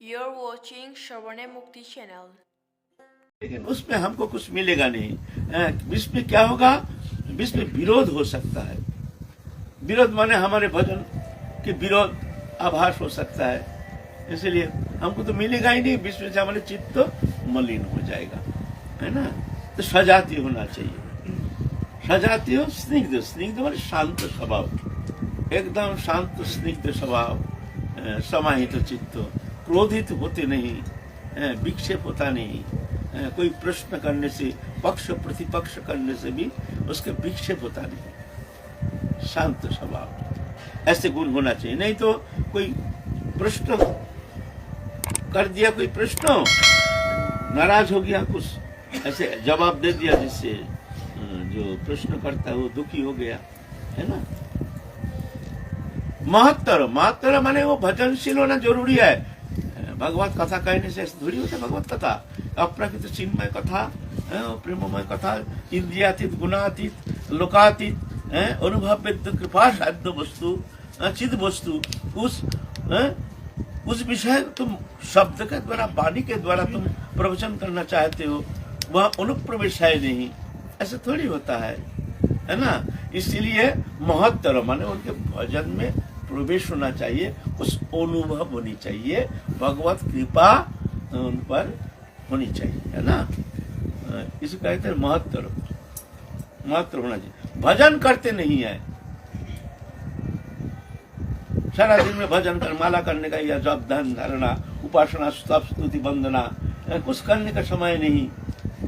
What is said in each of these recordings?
You're watching Shravane Mukti channel. लेकिन उसमें हमको कुछ मिलेगा नहीं। विश्व में क्या होगा? विश्व में विरोध हो सकता है। विरोध माने हमारे भजन के विरोध आभास हो सकता है, इसलिए हमको तो मिलेगा ही नहीं। विश्व से हमारे चित्त तो मलिन हो जाएगा, है ना। तो सजातीय होना चाहिए। सजातीय स्निग्ध, स्निग्ध माने शांत स्वभाव, एकदम शांत स्निग्ध स्वभाव, समाहित चित्त, क्रोधित होते नहीं, विक्षेप होता नहीं। कोई प्रश्न करने से, पक्ष प्रतिपक्ष करने से भी उसके विक्षेप होता नहीं, शांत स्वभाव, ऐसे गुण होना चाहिए। नहीं तो कोई प्रश्न कर दिया, कोई प्रश्न नाराज हो गया, कुछ ऐसे जवाब दे दिया जिससे जो प्रश्न करता है वो दुखी हो गया, है ना। महत्तर, महत्तर माने वो भजनशील होना जरूरी है। भगवत कथा कहने से थोड़ी होता है। भगवत कथा अप्राकृत चिन्मय कथा, प्रेममय कथा, इंद्रियातीत, गुणातीत, लोकातीत, अनुभव वेद्य कृपा साध्य वस्तु, चिद वस्तु, उस विषय तुम शब्द के द्वारा, वाणी के द्वारा तुम प्रवचन करना चाहते हो, वह अनुप्रवेश है नहीं, ऐसे थोड़ी होता है ना। इसलिए महत्तर माने उनके भजन में प्रवेश होना चाहिए, उस अनुभव होनी चाहिए, भगवत कृपा उन पर होनी चाहिए, है ना। इसे कहते हैं महत्तर, महत्तर होना चाहिए। भजन करते नहीं है, सारा दिन में भजन कर, माला करने का या जप ध्यान धारणा उपासना स्तव स्तुति वंदना, कुछ करने का समय नहीं।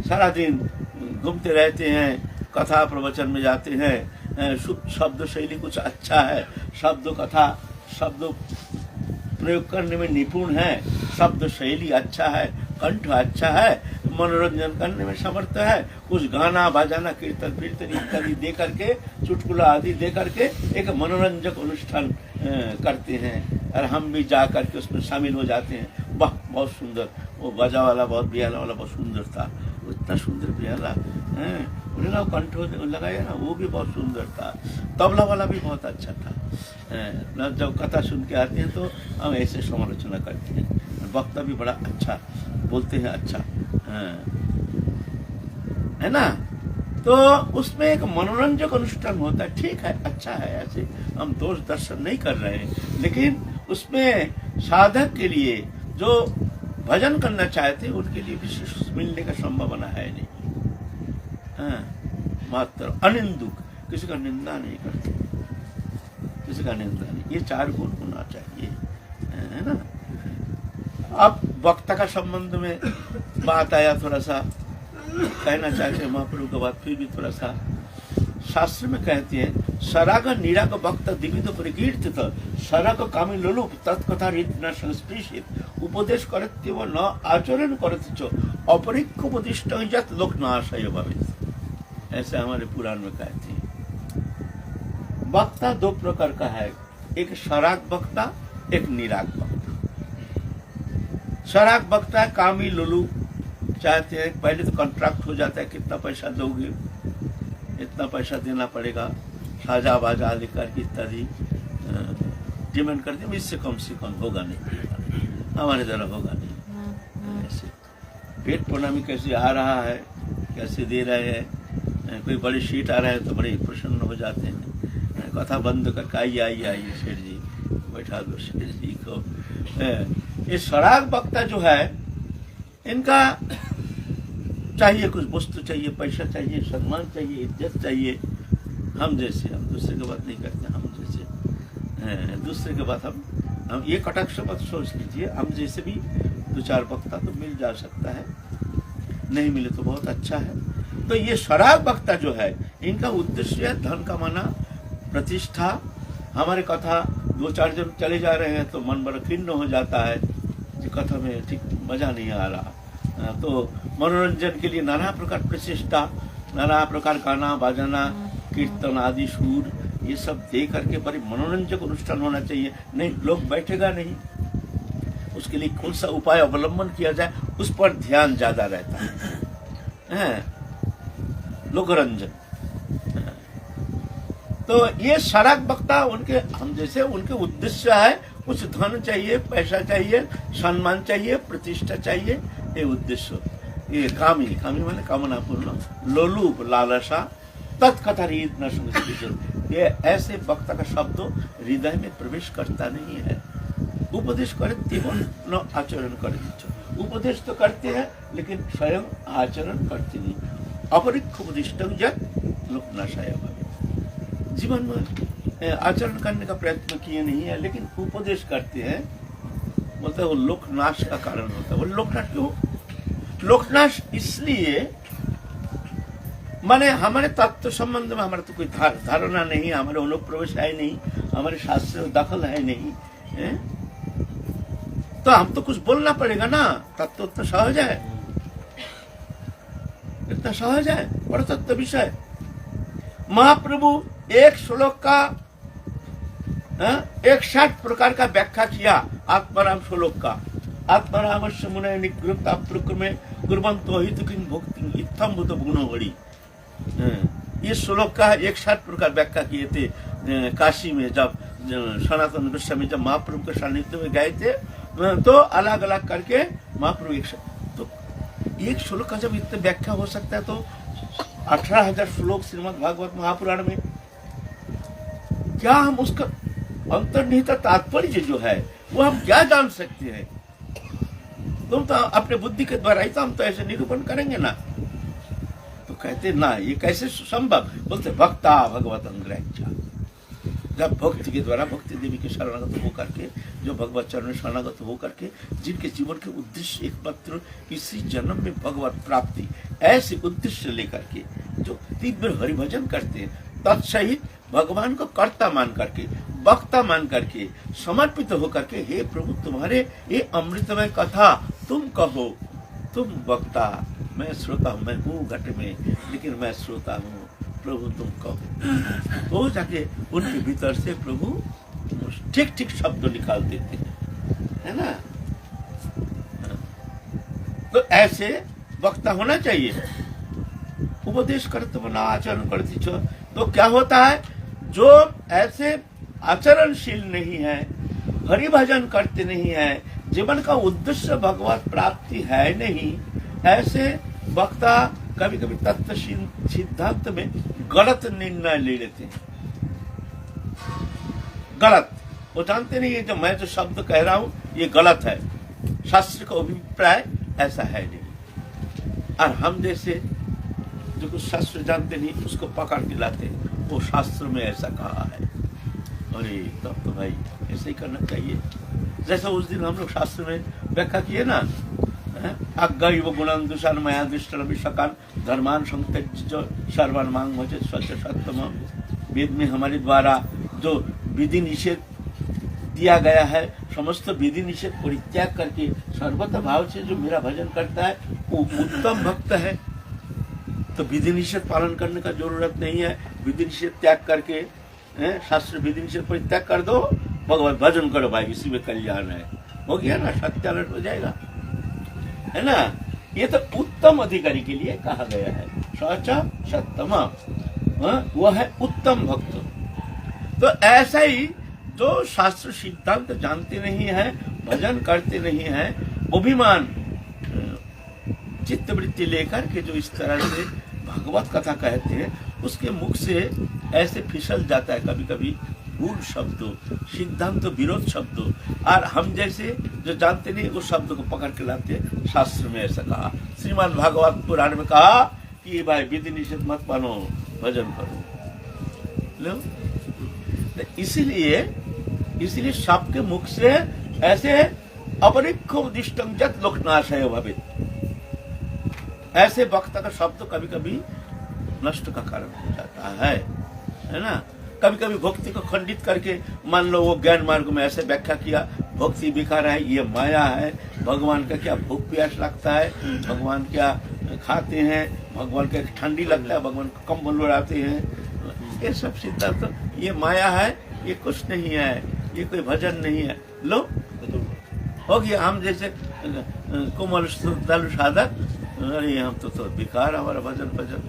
सारा दिन घूमते रहते हैं, कथा प्रवचन में जाते हैं, शब्द शैली कुछ अच्छा है, शब्द कथा शब्द प्रयोग करने में निपुण है, शब्द शैली अच्छा है, कंठ अच्छा है, मनोरंजन करने में समर्थ है, कुछ गाना बजाना कीर्तन कीर्तन इत्यादि दे करके, चुटकुला आदि दे करके एक मनोरंजक अनुष्ठान करते हैं, और हम भी जा करके उसमें शामिल हो जाते हैं। वाह बहुत सुंदर, वो बाजा वाला बहुत बियाला वाला बहुत सुंदर था, इतना सुंदर बियाला उन्हें ना कंठ लगाया ना, वो भी बहुत सुंदर था। तबला वाला भी बहुत अच्छा था। जब कथा सुन के आते हैं तो हम ऐसे समालोचना करते हैं। वक्ता भी बड़ा अच्छा बोलते हैं, अच्छा है ना। तो उसमें एक मनोरंजक अनुष्ठान होता है, ठीक है, अच्छा है, ऐसे हम दोष दर्शन नहीं कर रहे हैं, लेकिन उसमें साधक के लिए जो भजन करना चाहते हैं उनके लिए विशेष मिलने का संभावना है नहीं। मात्र अनिंदुक, किसी का निंदा नहीं करते, किसी का निंदा नहीं, ये चार गुण होना चाहिए, है ना। अब वक्ता का संबंध में बात आया, थोड़ा सा कहना चाहते हैं महाप्रभु के बाद, फिर भी थोड़ा सा शास्त्र में कहते हैं, सराग निराग वक्ता दिविद परिकीर्तित, सराग कामी लोलुप तत्कथा रीत न संस्पृशित, उपदेश करते व न आचरण करते चो अपरिक्योपदिष्ट जत लोक नाशय भवित। ऐसे हमारे पुराण में कहते हैं। वक्ता दो प्रकार का है, एक सराग वक्ता, एक निराग वक्ता। सराग वक्ता है कामी लोलू, चाहते हैं पहले तो कॉन्ट्रैक्ट हो जाता है, कितना पैसा दोगे, इतना पैसा देना पड़ेगा, साजा बाजा लेकर के इत्यादि डिमांड करते हैं, इससे कम से कम होगा नहीं, हमारे द्वारा होगा नहीं। ऐसे पेट प्रणामी कैसे आ रहा है, कैसे दे रहे हैं, कोई बड़ी सीट आ रहा है तो बड़े प्रसन्न हो जाते हैं। कथा बंद करके आइए शेठ जी, बैठा दो शेठ जी को। ये सराग वक्ता जो है, इनका चाहिए कुछ वस्तु चाहिए, पैसा चाहिए, सम्मान चाहिए, इज्जत चाहिए। हम जैसे, हम दूसरे की बात नहीं करते, हम जैसे दूसरे के बात हम ये कटाक्ष मत सोच लीजिए, हम जैसे भी दो चार वक्ता तो मिल जा सकता है, नहीं मिले तो बहुत अच्छा है। तो ये सराग वक्ता जो है, इनका उद्देश्य है धन कमाना, प्रतिष्ठा। हमारे कथा दो चार जन चले जा रहे हैं तो मन बड़ा खिन्न हो जाता है कि कथा में ठीक मजा नहीं आ रहा, तो मनोरंजन के लिए नाना प्रकार प्रतिष्ठा, नाना प्रकार गाना बजाना कीर्तन आदि सूर, ये सब दे करके बड़ी मनोरंजक अनुष्ठान होना चाहिए। नहीं लोग बैठेगा नहीं, उसके लिए कौन सा उपाय अवलंबन किया जाए, उस पर ध्यान ज्यादा रहता है, लोकरंजन। तो ये सराग वक्ता उनके, हम जैसे उनके उद्देश्य है कुछ धन चाहिए, पैसा चाहिए, सम्मान चाहिए, प्रतिष्ठा चाहिए, ये उद्देश्य। ये कामी, कामी माने कामना पूर्ण, लोलुप लालसा तत्कथा हृदय न संगति। ये ऐसे वक्ता का शब्द हृदय में प्रवेश करता नहीं है। उपदेश करे तेवन न आचरण करे। उपदेश तो करते हैं लेकिन स्वयं आचरण करते नहीं। अपरिक्ष उपदिष्टं यत् लोकनाशाय भवेत्। जीवन में आचरण करने का प्रयत्न किए नहीं है लेकिन उपदेश करते हैं, बोलते हैं वो लोकनाश का कारण होता है। वो लोकनाश क्यों? लोकनाश इसलिए माने हमारे तत्व संबंध में हमारा तो कोई धारणा नहीं, हमारे अनुप्रवेश है नहीं, हमारे शास्त्र में दखल है नहीं है? तो हम तो कुछ बोलना पड़ेगा ना। तत्व इतना सहज है, इतना सहज है, बड़ा तत्व विषय। महाप्रभु एक श्लोक का 61 प्रकार का व्याख्या किया आत्माराम श्लोक का। आत्मारामस्य मुने निगृहता प्रक्रमे कुर्वन्तो हितुकिं भुक्तिं इत्थं भूत गुणोगणि। ये श्लोक का 61 प्रकार व्याख्या किए थे काशी में, जब सनातन गोस्वामी जब महाप्रभु के सानिध्य में गए थे तो अलग अलग करके महाप्रभु तो एक श्लोक का जब इतने व्याख्या हो सकता है तो 18,000 श्लोक श्रीमद् भागवत महापुराण में, क्या हम उसका अंतर्निहित तात्पर्य जो है वो हम क्या जान सकते हैं? तुम तो अपने बुद्धि के द्वारा ही तो हम तो ऐसे निरूपण करेंगे ना। तो कहते ना ये कैसे संभव? बोलते भक्ता भगवत अंग्रह। जब भक्ति के द्वारा भक्ति देवी के शरणागत होकर के, जो भगवत चरण में शरणागत होकर के, जिनके जीवन के उद्देश्य एकमात्र इसी जन्म में भगवत प्राप्ति, ऐसे उद्देश्य लेकर के जो तीव्र हरिभजन करते हैं, तत्सहित भगवान को कर्ता मान करके, वक्ता मान करके, समर्पित होकर के, हे प्रभु तुम्हारे ये अमृतमय कथा तुम कहो, तुम वक्ता, मैं श्रोता हूँ, मैं हूँ घट में लेकिन मैं श्रोता हूँ, प्रभु तुम कहो। तो जाके उनके भीतर से प्रभु ठीक ठीक शब्द निकाल देते हैं, है ना। तो ऐसे वक्ता होना चाहिए। उपदेश करते बना आचरण करती छो। तो क्या होता है? जो ऐसे आचरणशील नहीं है, हरि भजन करते नहीं है, जीवन का उद्देश्य भगवत प्राप्ति है नहीं, ऐसे वक्ता कभी कभी तत्व सिद्धांत में गलत निर्णय ले लेते हैं। गलत, वो जानते नहीं है जो मैं जो शब्द कह रहा हूं ये गलत है, शास्त्र का अभिप्राय ऐसा है नहीं। और हम जैसे जो कुछ शास्त्र जानते नहीं उसको पकड़ के लाते हैं, वो शास्त्र में ऐसा कहा है, अरे तब तो भाई ऐसे ही करना चाहिए। जैसा उस दिन हम लोग शास्त्र में व्याख्या किए ना, अग्गैव गुणं दुषान मया दृष्टं विषकान धर्मान संत्यज्य सर्वान मांग भजे स्वच्छ सत्यम। वेद में हमारे द्वारा जो विधि निषेध दिया गया है, समस्त विधि निषेध परित्याग करके सर्वथा भाव से जो मेरा भजन करता है वो उत्तम भक्त है। तो विधि निषेध पालन करने का जरूरत नहीं है, विधि निषेध त्याग करके, शास्त्र विधि निषेध परित्याग कर दो, भगवत भजन करो भाई, इसी में कल्याण है, हो गया ना, सत्यानंद हो जाएगा, है ना। ये तो उत्तम अधिकारी के लिए कहा गया है, सचा सत्तमा, वह है उत्तम भक्त। तो ऐसा ही जो शास्त्र सिद्धांत जानते नहीं है, भजन करते नहीं है, अभिमान चित्तवृत्ति लेकर के जो इस तरह से भगवत कथा कहते हैं, उसके मुख से ऐसे फिसल जाता है कभी कभी भूल शब्द, सिद्धांत विरोध शब्द, और हम जैसे जो जानते नहीं उस शब्द को पकड़ के लाते हैं। शास्त्र में ऐसा कहा, श्रीमद् भागवत पुराण में कहा कि भाई विधि निषेध मत मानो, भजन करो। लो, इसीलिए सबके मुख से ऐसे अपरिक्ष जत लोकनाशय भवेत्, ऐसे वक्ता का शब्द कभी कभी नष्ट का कारण हो जाता है ना। कभी कभी भक्ति को खंडित करके, मान लो वो ज्ञान मार्ग में ऐसे व्याख्या किया, भक्ति बेकार है, ये माया है, भगवान का क्या भूख प्यास लगता है, भगवान क्या खाते हैं, भगवान का ठंडी लगता है, भगवान को कंबल उड़ाते हैं, ये सब सिद्धांत, ये माया है, ये कुछ नहीं है, ये कोई भजन नहीं है। लो हो गया, हम जैसे कोमल दालू साधक, अरे हम तो बेकार हमारा भजन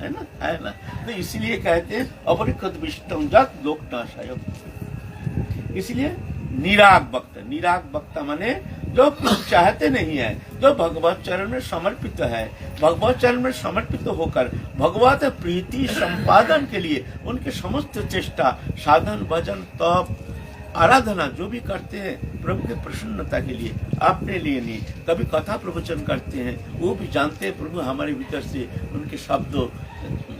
है ना। तो इसलिए कहते हैं अपरिकृत विष्टम जात लोकनाशाय। इसलिए निराग वक्ता। निराग वक्ता माने जो कुछ चाहते नहीं है, जो भगवत चरण में समर्पित है, भगवत चरण में समर्पित होकर भगवत प्रीति संपादन के लिए उनके समस्त चेष्टा, साधन, भजन, तप, आराधना जो भी करते हैं प्रभु के प्रसन्नता के लिए, अपने लिए नहीं। कभी कथा प्रवचन करते हैं, वो भी जानते हैं प्रभु हमारे भीतर से उनके शब्दों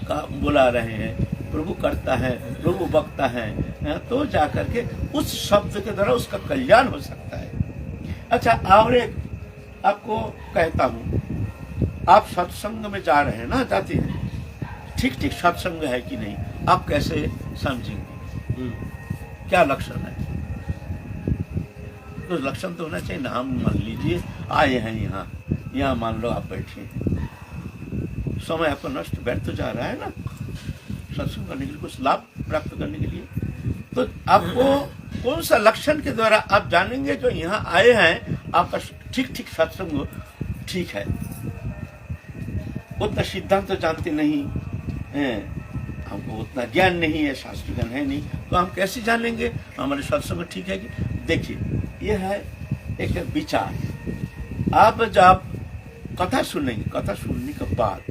का बुला रहे हैं, प्रभु करता है, प्रभु बकता है, तो जाकर के उस शब्द के द्वारा उसका कल्याण हो सकता है। अच्छा, और एक आपको कहता हूँ, आप सत्संग में जा रहे हैं ना, जाते हैं, ठीक ठीक सत्संग है कि नहीं, आप कैसे समझेंगे? क्या लक्षण है? तो लक्षण तो होना चाहिए ना। हम मान लीजिए आए हैं यहाँ मान लो आप बैठे हैं, समय आपका नष्ट व्यर्थ जा रहा है ना सत्संग करने के लिए, कुछ लाभ प्राप्त करने के लिए। तो आपको कौन सा लक्षण के द्वारा आप जानेंगे जो यहाँ आए हैं आपका ठीक ठीक सत्संग ठीक है? उतना सिद्धांत तो जानते नहीं है, हमको उतना ज्ञान नहीं है, शास्त्र ज्ञान है नहीं, तो हम कैसे जानेंगे हमारे सत्संग ठीक है कि? देखिए, यह है एक विचार। आप जब कथा सुनेंगे, कथा सुनने के बाद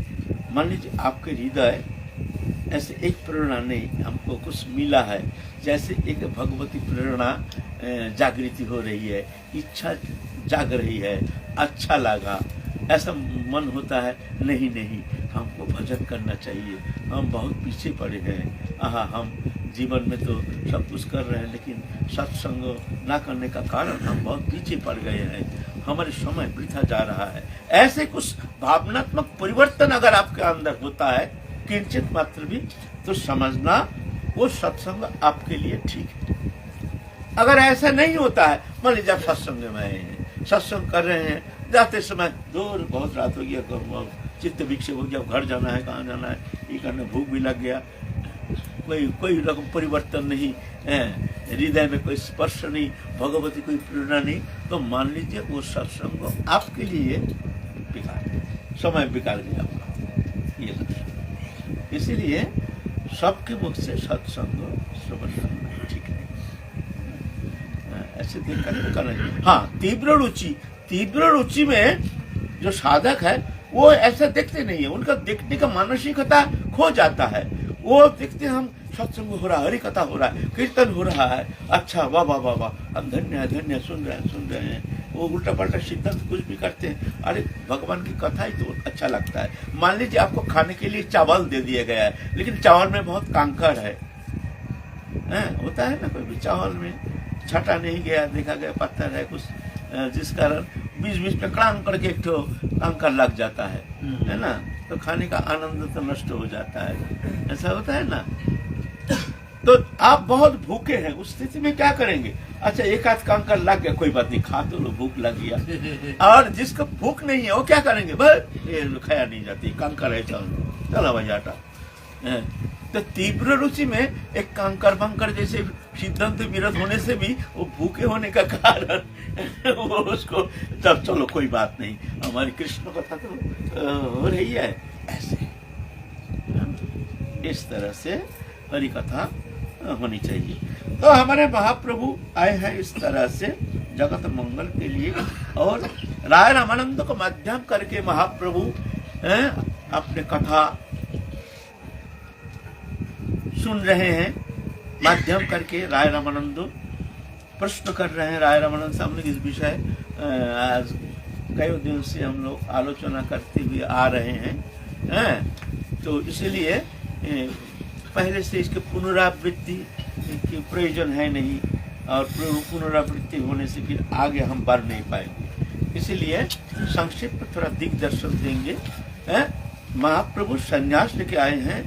मान लीजिए आपके हृदय ऐसे एक प्रेरणा नहीं, हमको कुछ मिला है, जैसे एक भगवती प्रेरणा जागृति हो रही है, इच्छा जाग रही है, अच्छा लगा, ऐसा मन होता है, नहीं नहीं हमको भजन करना चाहिए, हम बहुत पीछे पड़े हैं, हम जीवन में तो सब कुछ कर रहे हैं लेकिन सत्संग ना करने का कारण हम बहुत पीछे पड़ गए हैं, हमारे समय वृथा जा रहा है। ऐसे कुछ भावनात्मक परिवर्तन अगर आपके अंदर होता है किंचित मात्र भी, तो समझना वो सत्संग आपके लिए ठीक है। अगर ऐसा नहीं होता है, मान लीजिए आप सत्संग में आए हैं, सत्संग कर रहे हैं, जाते समय दूर बहुत रात हो गया, चित्त विक्षेप हो गया, घर जाना है, कहाँ जाना है, ये करने, भूख भी लग गया, कोई रकम परिवर्तन नहीं, हृदय में कोई स्पर्श नहीं, भगवती कोई प्रेरणा नहीं, तो मान लीजिए वो सत्संग आपके लिए बेकार, समय बेकार गया आपका, ये लक्ष्य। इसीलिए सबके मुख से सत्संग श्रवण करना ठीक है, ऐसे देख कर करना चाहिए। हाँ, तीव्र रुचि में जो साधक है वो ऐसा देखते नहीं है, उनका देखने का मानसिकता खो जाता है। वो देखते हैं हम सत्संग हो रहा है, हरि कथा हो रहा है, कीर्तन हो रहा है, अच्छा वाह वाह वाह वाह, हम धन्य है धन्य, सुन रहे हैं। वो उल्टा पल्टा सिद्धांत कुछ भी करते हैं, अरे भगवान की कथा ही तो अच्छा लगता है। मान लीजिए आपको खाने के लिए चावल दे दिया गया है, लेकिन चावल में बहुत कांकर है, होता है ना, कोई भी चावल में छटा नहीं गया, देखा गया पत्थर है कुछ, जिस कारण बीच में कड़ांग करके एक ठो कंकर लग जाता है ना, तो खाने का आनंद तो नष्ट हो जाता है, ऐसा होता है ना। तो आप बहुत भूखे हैं, उस स्थिति में क्या करेंगे? अच्छा, एक आध कंकर लग गया, कोई बात नहीं, खा तो लो, भूख लग गया। और जिसको भूख नहीं है वो क्या करेंगे? बस ये खाया नहीं जाती, कंकर है, चलो भाई आटा। तो तीव्र रुचि में एक कंकर बंकर जैसे सिद्धांत विरोध होने से भी वो भूखे होने का कारण वो उसको, तब चलो कोई बात नहीं, हमारी कृष्ण कथा तो हो रही है, ऐसे इस तरह से हरि कथा होनी चाहिए। तो हमारे महाप्रभु आए हैं इस तरह से जगत मंगल के लिए, और राय रामानंद को माध्यम करके महाप्रभु अपने कथा सुन रहे हैं, माध्यम करके राय रामानंद प्रश्न कर रहे हैं। राय रामानंद से हम लोग इस विषय आज कई दिन से हम लोग आलोचना करते हुए आ रहे हैं, तो इसलिए पहले से इसके पुनरावृत्ति की प्रयोजन है नहीं, और पुनरावृत्ति होने से फिर आगे हम बढ़ नहीं पाएंगे, इसलिए संक्षिप्त थोड़ा दिग्दर्शन देंगे। महाप्रभु संन्यास लेके आए हैं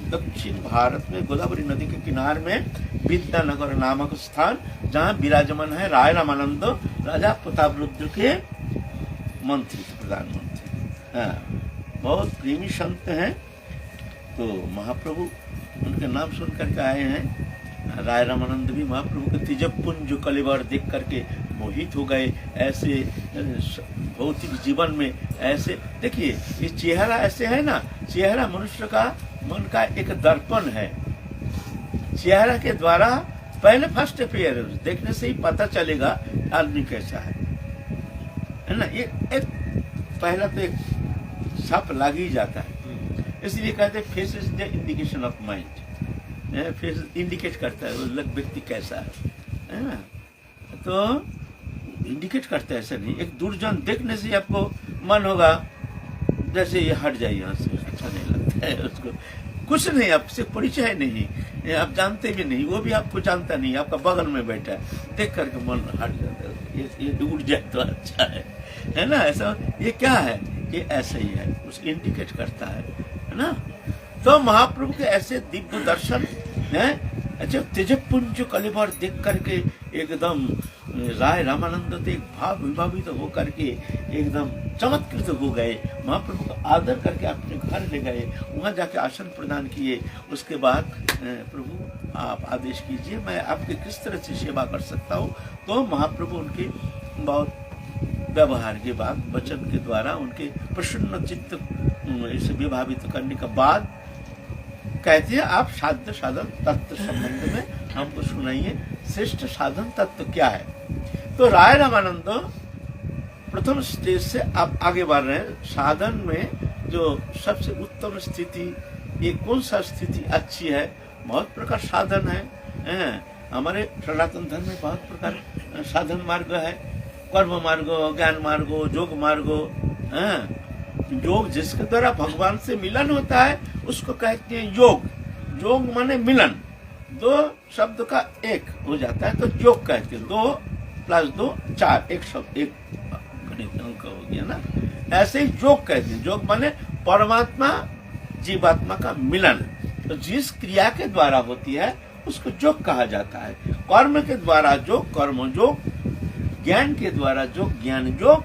दक्षिण भारत में गोदावरी नदी के किनारे में विद्यानगर नामक स्थान, जहाँ विराजमान है राय रामानंद, राजा प्रतापरुद्र के मंत्री, प्रधानमंत्री, बहुत प्रेमी संत हैं। तो महाप्रभु उनके नाम सुन करके आए हैं। राय रामानंद भी महाप्रभु के तिजपुंज कलेवर देख करके मोहित हो गए। ऐसे भौतिक जीवन में ऐसे देखिए, ये चेहरा ऐसे है ना, चेहरा मनुष्य का मन का एक दर्पण है। चेहरा के द्वारा पहले फर्स्ट अपियरेंस देखने से ही पता चलेगा आदमी कैसा है ना। ये एक पहला तो एक छाप लग ही जाता है, इसलिए कहते हैं face is the indication of mind. Face indicate करता है वो व्यक्ति कैसा है ना। तो इंडिकेट करता है, ऐसा नहीं एक दुर्जन देखने से आपको मन होगा जैसे ये हट जाए यहाँ से, अच्छा नहीं लगता है उसको, कुछ नहीं, आपसे परिचय नहीं, आप जानते भी नहीं, वो भी आपको जानता नहीं, आपका बगल में बैठा है, देख करके मन हट जाता है, ये उड़ जाए तो अच्छा है ना। ऐसा ये क्या है, ये ऐसा ही है, उसको इंडिकेट करता है ना। तो महाप्रभु के ऐसे दिव्य दर्शन है। अच्छा, तेजपुंज कलिवर देख करके एकदम राय रामानंद तो एक भाव विभावित तो होकर के एकदम चमत्कृत हो गए। महाप्रभु का आदर करके अपने घर ले गए, वहां जाके आसन प्रदान किए। उसके बाद प्रभु आप आदेश कीजिए मैं आपके किस तरह से सेवा कर सकता हूँ। तो महाप्रभु उनके बहुत व्यवहार के बाद वचन के द्वारा उनके प्रसन्न चित्त इसे विभावित करने के बाद कहते हैं आप साध्य साधन तत्व संबंध में हमको सुनाइए, श्रेष्ठ साधन तत्व क्या है। तो राय रामानंद प्रथम स्टेज से आप आगे बढ़ रहे हैं। साधन में जो सबसे उत्तम स्थिति, ये कौन सा स्थिति अच्छी है, बहुत प्रकार साधन है। हमारे सनातन धर्म में बहुत प्रकार साधन मार्ग है, कर्म मार्ग, ज्ञान मार्ग, योग मार्ग। योग जिसके द्वारा भगवान से मिलन होता है उसको कहते हैं योग। योग माने मिलन, दो शब्द का एक हो जाता है तो योग कहते हैं। 2 + 2 4, एक शब्द एक गणित अंक हो गया ना। ऐसे ही योग कहते हैं, योग माने परमात्मा जीवात्मा का मिलन। तो जिस क्रिया के द्वारा होती है उसको योग कहा जाता है। कर्म के द्वारा योग कर्म योग, ज्ञान के द्वारा योग ज्ञान योग,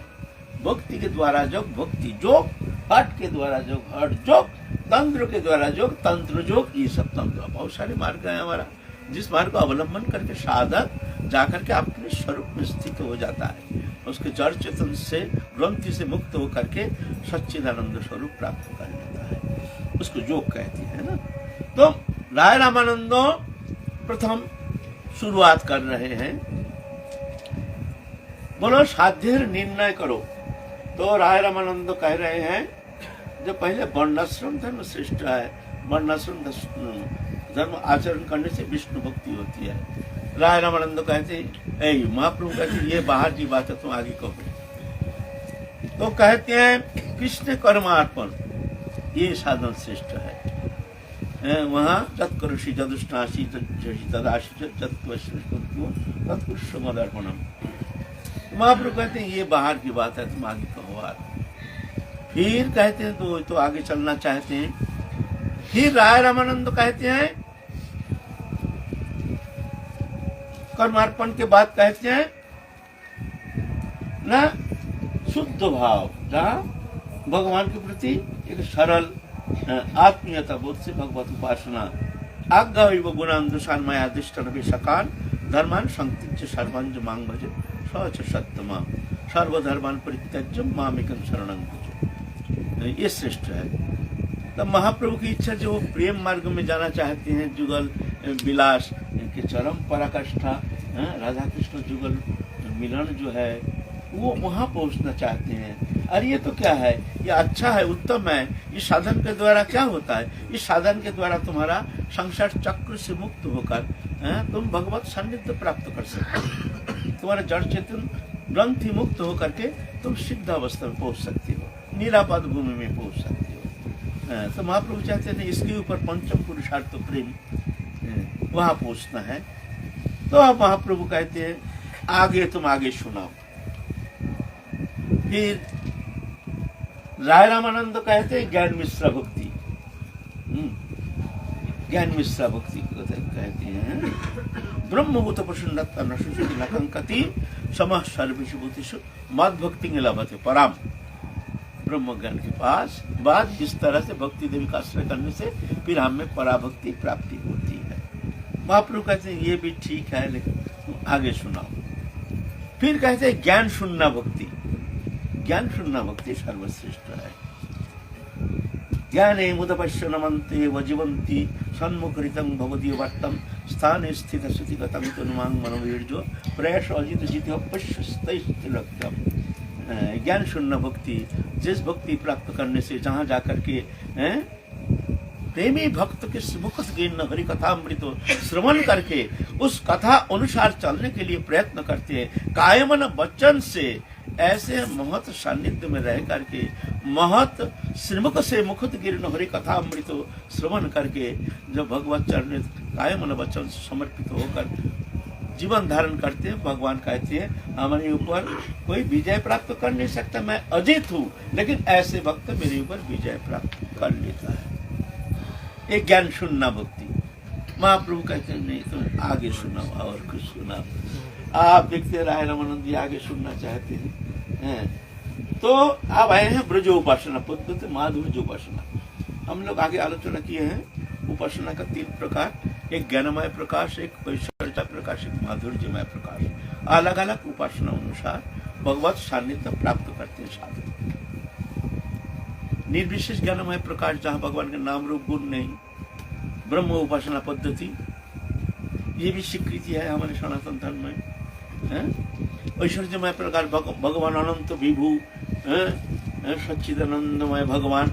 भक्ति के द्वारा योग भक्ति योग, हठ के द्वारा योग हठ योग, तंत्र के द्वारा योग तंत्र योग। ये सब तंत्र बहुत सारे मार्ग है हमारा, जिस मार्ग को अवलंबन करके साधक जाकर के अपने स्वरूप में स्थित हो जाता है, उसके जड़ चेतन से ग्रंथि से मुक्त होकर के सच्चिदानंद स्वरूप प्राप्त कर लेता है, उसको योग कहते हैं ना। तो राय रामानंद प्रथम शुरुआत कर रहे हैं, बोलो साध्य निर्णय करो। तो राय रामानंद कह रहे हैं जो पहले वर्णाश्रम धर्म श्रेष्ठ है, वर्णाश्रम धर्म आचरण करने से विष्णु भक्ति होती है। राय रामानंद कहते हैं, महाप्रभु कहते हैं ये बाहर की बात है, तुम आगे कहो। तो कहते हैं कृष्ण कर्मार्पण ये साधन श्रेष्ठ है। वहाँ तत्करुषि जदुष्णासी तदाशी तत्पुरुषमदर्पणम। महाप्रभु कहते हैं ये बाहर की बात है, तुम आगे कहो। फिर कहते हैं तो आगे चलना चाहते हैं। फिर राय रामानंद कहते हैं कर्मार्पण के बाद कहते हैं ना शुद्ध भाव, जहाँ भगवान के प्रति एक सरल आत्मीयता बोध से भगवत उपासना, आज्ञा गुणान मयादिष्टन विषकान धर्मान संतिच्य सर्वांज मांग भजे सच सत्यमा सर्वधर्मान परित्यज्य मामेकं शरणं भज। ये श्रेष्ठ है। तब महाप्रभु की इच्छा जो प्रेम मार्ग में जाना चाहते हैं, जुगल विलास के चरम पराकाष्ठा, राधा कृष्ण जुगल मिलन जो है वो वहां पहुंचना चाहते हैं। अरे ये तो क्या है, ये अच्छा है, उत्तम है। इस साधन के द्वारा क्या होता है, इस साधन के द्वारा तुम्हारा संसार चक्र से मुक्त होकर तुम भगवत सान्निध्य प्राप्त कर सकते हो। तुम्हारा जड़ चेतन ग्रंथि मुक्त होकर के तुम सिद्ध अवस्था में पहुंच सकते हो, निरापद भूमि में पहुंच सकते हो। तो महाप्रभु चाहते हैं इसके ऊपर पंचम पुरुषार्थ प्रेम वहां पहुंचना है। तो अब महाप्रभु कहते हैं आगे तुम आगे सुनाओ। फिर राय रामानंद कहते हैं ज्ञान मिश्रा भक्ति, ज्ञान मिश्रा भक्ति कहते हैं ब्रह्मभूत प्रसन्नता नशुचिति समः सर्वेषु भूतेषु मद भक्ति लभते पराम। ब्रह्म ज्ञान के पास बाद इस तरह से भक्ति देवी का आश्रय करने से फिर हमें पराभक्ति प्राप्ति होती है। महाप्रभु कहते हैं ये भी ठीक है, लेकिन आगे सुनाओ। फिर कहते हैं ज्ञान शून्य भक्ति, ज्ञान शून्य भक्ति सर्वश्रेष्ठ है। ज्ञाने मुदपश्य नमन्ते वजीवन्ति सन्मुखरितं भवदीय वार्तम स्थाने स्थित स्थितिगतं तनुमांग मनोवीर्जो प्रयास अजित जित पश्यस्तैस्तिलक्ष्यम। ज्ञान शून्य भक्ति, जिस भक्ति प्राप्त करने से जहाँ जाकर के प्रेमी भक्त के मुखत गिन हरि कथामृत श्रवण करके उस कथा अनुसार चलने के लिए प्रयत्न करते हैं, कायमन वचन से ऐसे महत सानिध्य में रह करके महत श्रीमुख से मुखत गिरन हरि कथामृत श्रवण करके जब भगवत चरण कायमन वचन से समर्पित होकर जीवन धारण करते हैं, भगवान कहते हैं हमारे ऊपर कोई विजय प्राप्त कर नहीं सकता, मैं अजीत हूँ, लेकिन ऐसे भक्त मेरे ऊपर विजय प्राप्त कर लेता है। एक ज्ञान सुनना भक्ति। महाप्रभु कहते हैं नहीं तुम आगे सुनाओ और कुछ सुनाओ। आप देखते राय रमानंद जी आगे सुनना चाहते हैं। तो आप आए हैं ब्रज उपासना पद्धति, माधुर्य उपासना। हम लोग आगे आलोचना किए हैं उपासना का 3 प्रकार, एक ज्ञानमय प्रकाश, एक ऐश्वर्य प्रकाश, एक माधुर्यमय प्रकाश। अलग अलग उपासना अनुसार भगवत सान्निध्य प्राप्त करते हैं साधक। निर्विशेष ज्ञानमय प्रकाश जहाँ भगवान के नाम रूप गुण नहीं, ब्रह्म उपासना पद्धति, ये भी स्वीकृति है हमारे सनातन धर्म में। ऐश्वर्यमय प्रकार भगवान अनंत विभू, सच्चिदानंदमय भगवान,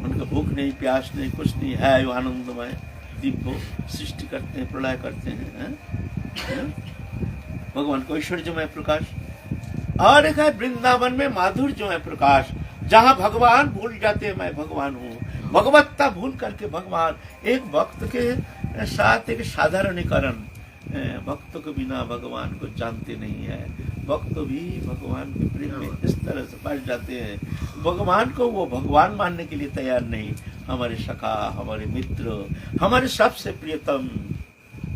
उनका भूख नहीं प्यास नहीं कुछ नहीं है, वो आनंदमय दिव्य सृष्टि करते हैं, प्रलय करते हैं। भगवान को ऐश्वर्यमय प्रकाश। और एक है वृंदावन में माधुर्यमय प्रकाश, जहाँ भगवान भूल जाते हैं मैं भगवान हूँ, भगवत्ता भूल करके भगवान एक भक्त के साथ एक साधारणीकरण, भक्त के बिना भगवान को जानते नहीं है, भक्त भी भगवान के प्रेम में इस तरह से फंस जाते हैं, भगवान को वो भगवान मानने के लिए तैयार नहीं। हमारे सखा, हमारे मित्र, हमारे सबसे प्रियतम,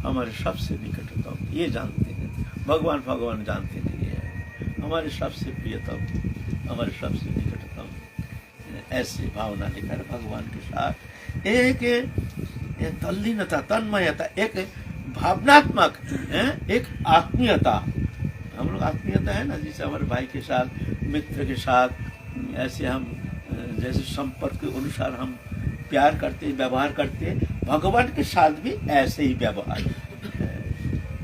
हमारे सबसे निकटतम, ये जानते हैं। भगवान भगवान जानते नहीं है, हमारे सबसे प्रियतम, हमारे सबसे निकटतम, ऐसे भावना लेकर भगवान के साथ एक तल्लीनता, तन्मयता, एक भावनात्मक, एक आत्मीयता। हम लोग आत्मीयता है ना, जैसे हमारे भाई के साथ, मित्र के साथ, ऐसे हम जैसे संपर्क के अनुसार हम प्यार करते, व्यवहार करते, भगवान के साथ भी ऐसे ही व्यवहार।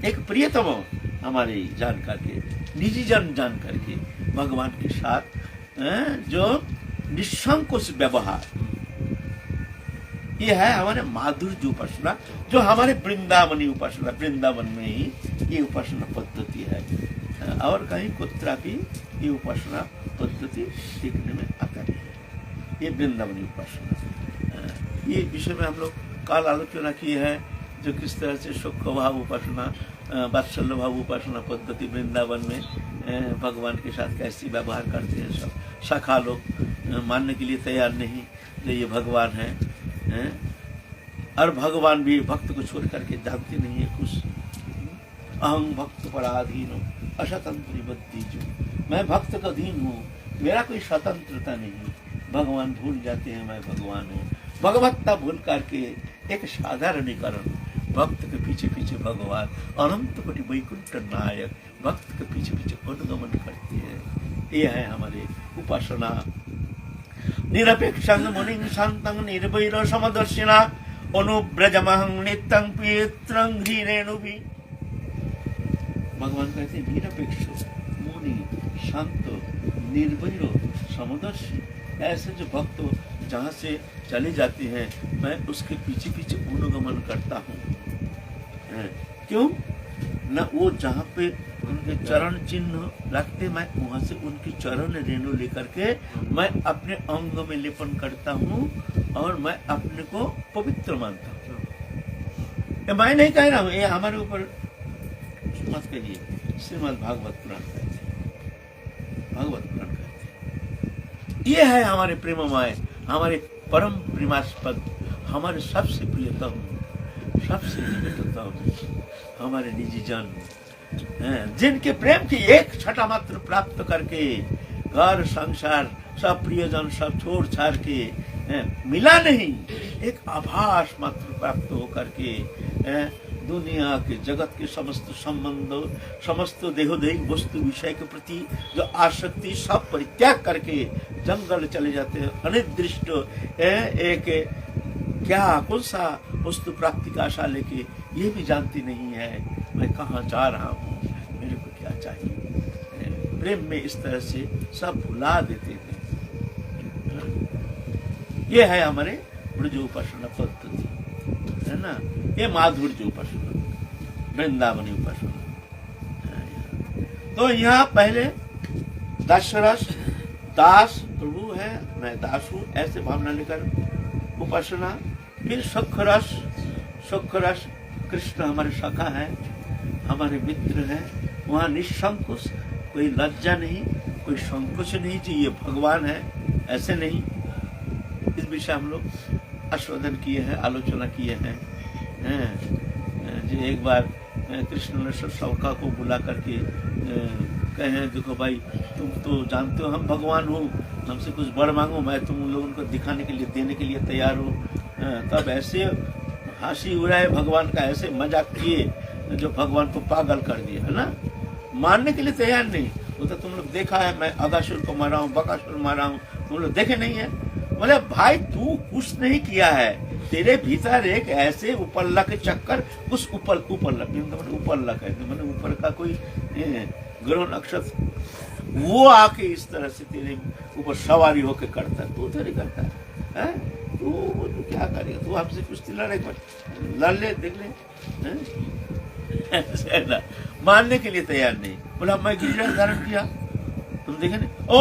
एक प्रियतम हमारे जान करके, निजी जन जान करके भगवान के साथ जो निसंकोच व्यवहार, ये है हमारे माधुर्य उपासना, जो हमारे वृंदावनी उपासना, वृंदावन में ही ये उपासना पद्धति है, और कहीं कुत्रा भी ये उपासना पद्धति देखने में आता नहीं है। ये वृंदावनी उपासना, ये विषय में हम लोग काल आलोचना की है, जो किस तरह से सुख भाव उपासना, वात्सल्य भाव उपासना पद्धति वृंदावन में भगवान के साथ कैसी व्यवहार करते हैं। सब सखा लोग मानने के लिए तैयार नहीं, तो ये भगवान है, और भगवान भी भक्त को छोड़ करके जानते नहीं है कुछ। अहं भक्त पराधीन हूँ, असतंत्र बुद्धि जो, मैं भक्त का अधीन हूँ, मेरा कोई स्वतंत्रता नहीं। भगवान भूल जाते हैं मैं भगवान हूँ, भगवत्ता भूल करके एक साधारणीकरण, भक्त के पीछे पीछे भगवान अनंत कोटि वैकुंठ नायक भक्त के पीछे पीछे अनुगमन करते हैं। ये है हमारे उपासना। निरपेक्षं मुनिं शान्तं निर्वैर समदर्शिना अनुव्रजमहं नित्यं पीत्रं ह्रीरेणुभिः। भगवान कहते हैं निरपेक्ष, मुनि, शांत, निर्वैर, समदर्शी, ऐसे जो भक्त जहाँ से चले जाते हैं मैं उसके पीछे पीछे अनुगमन करता हूँ। क्यों न, वो जहाँ पे उनके चरण चिन्ह रखते, मैं वहां से उनकी चरण रेणु लेकर के मैं अपने अंग में लेपन करता हूँ, और मैं अपने को पवित्र मानता हूँ। ये मैं नहीं कह रहा हूँ, ये हमारे ऊपर मत कहिए। श्रीमद् भागवत पुराण कहते हैं, भागवत पुराण कहते हैं, ये है हमारे प्रेममय, हमारे परम प्रेमास्पद, हमारे सबसे प्रियतम, सबसे निकटतम, हमारे निजी जन, जिनके प्रेम की एक छटा मात्र प्राप्त करके घर संसार सब प्रियजन सब छोड़ छाड़ के मिला नहीं, एक आभास मात्र प्राप्त हो करके दुनिया के जगत के समस्त संबंधों, समस्त देहोदेही वस्तु विषय के प्रति जो आसक्ति सब परित्याग करके जंगल चले जाते हैं। अनिर्दिष्ट एक क्या कौन सा वस्तु प्राप्ति का आशा लेके, ये भी जानती नहीं है मैं कहाँ जा रहा हूँ, मेरे को क्या चाहिए। प्रेम में इस तरह से सब भुला देते हैं। ये है हमारे ब्रज उपासना पद्धति, है ना। ये माधुर्य उपासना, वृंदावनी उपासना। तो यहाँ पहले दासरस, दास प्रभु है, मैं दास हूँ, ऐसे भावना लेकर उपासना। फिर सुखरस, सुखरस कृष्ण हमारे सखा है, हमारे मित्र है। वहाँ निसंकोच, कोई लज्जा नहीं, कोई संकोच नहीं कि ये भगवान है, ऐसे नहीं। इस विषय हम लोग आस्वादन किए हैं, आलोचना किए हैं। जो एक बार कृष्ण ने सखा को बुला करके कहे, देखो भाई तुम तो जानते हो हम भगवान हो, हमसे कुछ बड़ मांगो, मैं तुम लोगों को दिखाने के लिए, देने के लिए तैयार हूँ। तब ऐसे हंसी उड़ाए भगवान का, ऐसे मजाक किए जो भगवान को पागल कर दिए, है ना। मारने के लिए तैयार नहीं। वो तो तुम लोग देखा है, मैं अगासुर को मारा हूँ, बकासुर मारा हूँ, तुम लोग देखे नहीं है। बोले भाई तू कुछ नहीं किया है, तेरे भीतर एक ऐसे उपल्ला के चक्कर, उस उपल्ला है, मैंने ऊपर का कोई ग्रह नक्षत्र, वो आके इस तरह से तेरे ऊपर सवारी होके करता है। तू तो नहीं करता है, तू क्या करेगा, तू हमसे कुश्ती लड़ेगा, लड़ ले, देख ले। ऐसे ना मानने के लिए तैयार नहीं। बोला मैं गिरिराज धारण किया, तुम देखे नहीं, ओ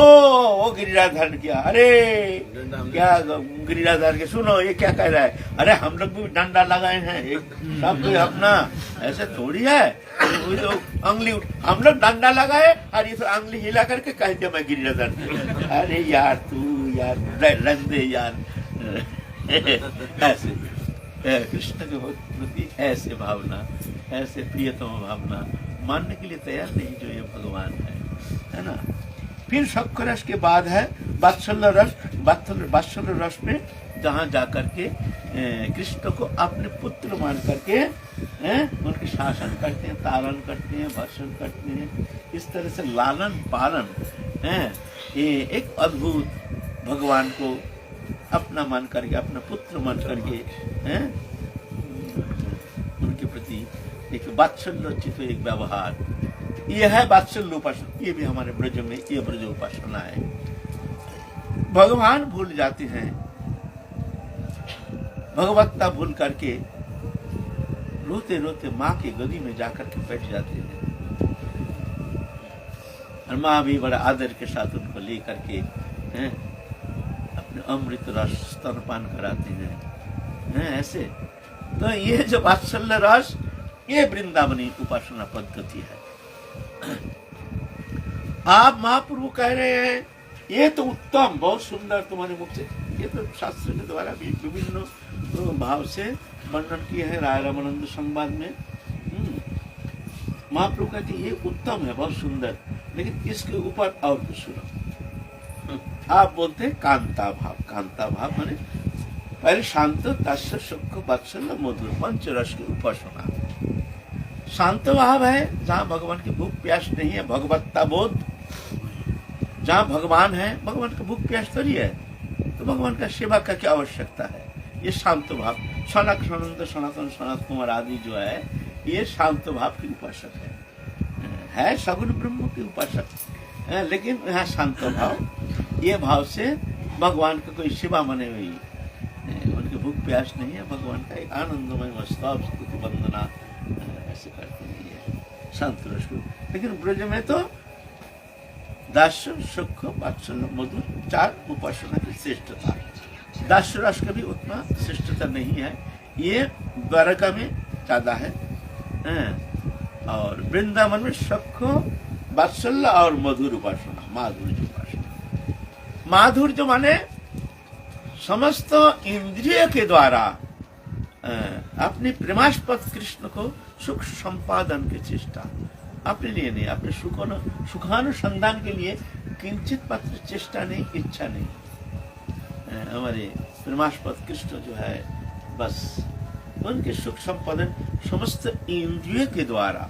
वो गिरिराज धारण किया, अरे क्या गिरिराज धारण किया, सुनो ये क्या कह रहा है, अरे हम लोग भी डंडा लगाए हैं, एक सब कोई अपना, ऐसे थोड़ी है। तो अंगली हम लोग डंडा लगाए और ये तो अंगली हिला करके कह दिया मैं गिरिराज धारण किया। अरे यार तू यार लंदे यार। ऐसे कृष्ण के प्रति ऐसे भावना, ऐसे प्रियतम भावना मानने के लिए तैयार नहीं जो ये भगवान है ना। फिर शक्कर रस के बाद है वात्सल्य रस। वात्सल्य रस में जहाँ जाकर के कृष्ण को अपने पुत्र मान करके उनके शासन करते हैं, तारण करते हैं, भाषण करते हैं। इस तरह से लालन पालन ये एक अद्भुत भगवान को अपना मान करके, अपना पुत्र मान करके उनके प्रति एक वात्सल्योचित एक व्यवहार, ये है वात्सल्य उपासना। ये भी हमारे ब्रज में ये ब्रज उपासना है। भगवान भूल जाते हैं, भगवत्ता भूल करके रोते रोते माँ के गदी में जाकर के बैठ जाते हैं, और माँ भी बड़ा आदर के साथ उनको ले करके अपने अमृत रस स्तनपान कराते हैं। ऐसे तो ये जो वात्सल्य रस, ये वृंदावनी उपासना पद्धति है। आप महाप्रभु कह रहे हैं ये तो उत्तम, बहुत सुंदर तुम्हारे मुख से, ये तो शास्त्र के द्वारा भी विभिन्न भाव से वर्णन किए हैं राय रामानंद संवाद में। महाप्रभु कहते ये उत्तम है, बहुत सुंदर, लेकिन इसके ऊपर और कुछ सुनो। आप बोलते हैं कांता भाव। कांता भाव माने पहले शांत, दास्य, सुख, वात्सल्य, मधुर, पंच रस की उपासना। शांत भाव है जहाँ भगवान की भूख प्यास नहीं है, भगवत्ता बोध। जहाँ भगवान है, भगवान का भूख प्यास तो नहीं है, तो भगवान का सेवा का क्या आवश्यकता है, ये शांत भाव। सनक सनंद सनातन सनत कुमार आदि जो है, ये शांत भाव की उपासक है सगुण ब्रह्म की उपासक है, लेकिन यहाँ शांत भाव, ये भाव से भगवान का कोई सेवा मने हुई, उनकी भूख प्यास नहीं है, भगवान का एक आनंदमय स्तव स्तुति वंदना ऐसे करते नहीं है शांत रस को। लेकिन ब्रज में तो दास्य, सुख, वात्सल्य, मधुर, चार उपासना की श्रेष्ठता। दास्य रस का भी उतना श्रेष्ठता नहीं है, ये द्वारका में ज्यादा है। और वृंदावन में सुख, वात्सल्य और मधुर उपासना, माधुर्य उपासना। माधुर्य माने समस्त इंद्रिय के द्वारा अपने प्रेमास्पद कृष्ण को सुख संपादन की चेष्टा, अपने लिए नहीं, अपने सुखानुसंधान के लिए किंचित मात्र चेष्टा नहीं, इच्छा हमारे प्रेमास्पद कृष्ण जो है, बस उनके सुख संपादन, समस्त इंद्रिय के द्वारा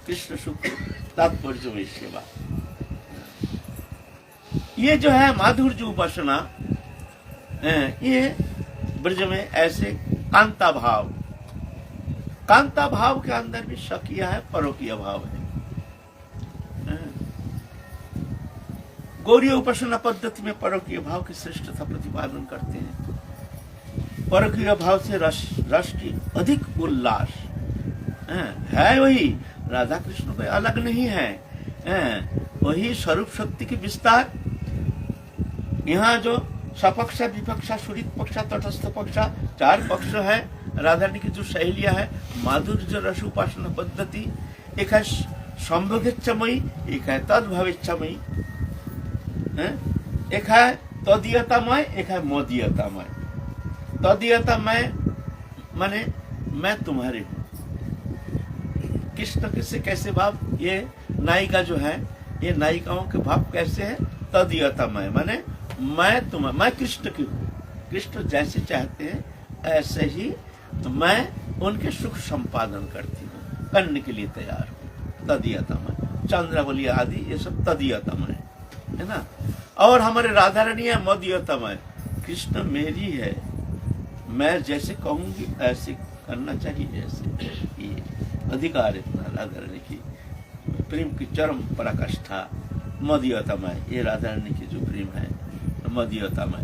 कृष्ण सुख तात्पर्य में सेवा। ये जो है माधुर्य उपासना, ये ब्रज में ऐसे कांता भाव के अंदर भी शकीय है, परोकीय भाव है। गौरीय उपासना पद्धति में परोकीय भाव की श्रेष्ठता प्रतिपादन करते हैं। परोकीय भाव से रस की अधिक उल्लास है, वही राधा कृष्ण कोई अलग नहीं है, वही स्वरूप शक्ति की विस्तार। यहाँ जो सपक्षा, विपक्षा, सुरित पक्षा, तटस्थ पक्षा, 4 पक्ष है राधा रानी की जो शैलियां है, माधुर्य रस उपासना पद्धति। एक है संभोगेच्छामयी, एक है तद्भावेच्छामयी, एक है तदीयतामय, एक है मोदीयतामय। तदीयतामय माने मैं तुम्हारे हूं। कृष्ण किससे कैसे भाव, ये नायिका जो है, ये नायिकाओं के भाव कैसे है, तदीयतामय माने मैं कृष्ण की हूँ। कृष्ण जैसे चाहते हैं ऐसे ही मैं उनके सुख संपादन करती हूँ, करने के लिए तैयार हूँ। तदीयतामय, चंद्रावली आदि ये सब तदीयतामय है ना। और हमारे राधा रानी है मदीयतामय, कृष्ण मेरी है, मैं जैसे कहूंगी ऐसे करना चाहिए, ऐसे ये अधिकार इतना राधा रानी की प्रेम की चरम पराकाष्ठा मदीयतामय। ये राधा रानी की जो प्रेम है मदीयतामय।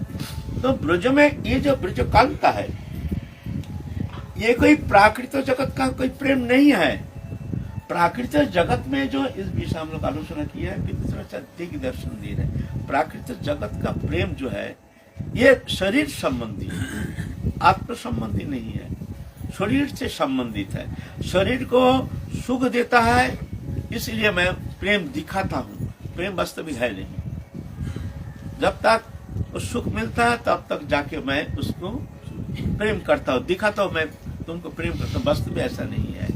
तो ब्रज में ये जो ब्रज कांता है, ये कोई प्राकृतिक जगत का कोई प्रेम नहीं है। प्राकृतिक जगत में जो इस विषय हम लोग आलोचना किया है, की दर्शन दे रहे हैं। प्राकृतिक जगत का प्रेम जो है ये शरीर संबंधी है, आत्म संबंधी नहीं है, शरीर से संबंधित है। शरीर को सुख देता है इसलिए मैं प्रेम दिखाता हूँ, प्रेम वास्तविक है नहीं। जब तक सुख मिलता है तब तक जाके मैं उसको प्रेम करता हूँ, दिखाता हूँ मैं तुमको प्रेम करता हूँ, वास्तव में ऐसा नहीं है।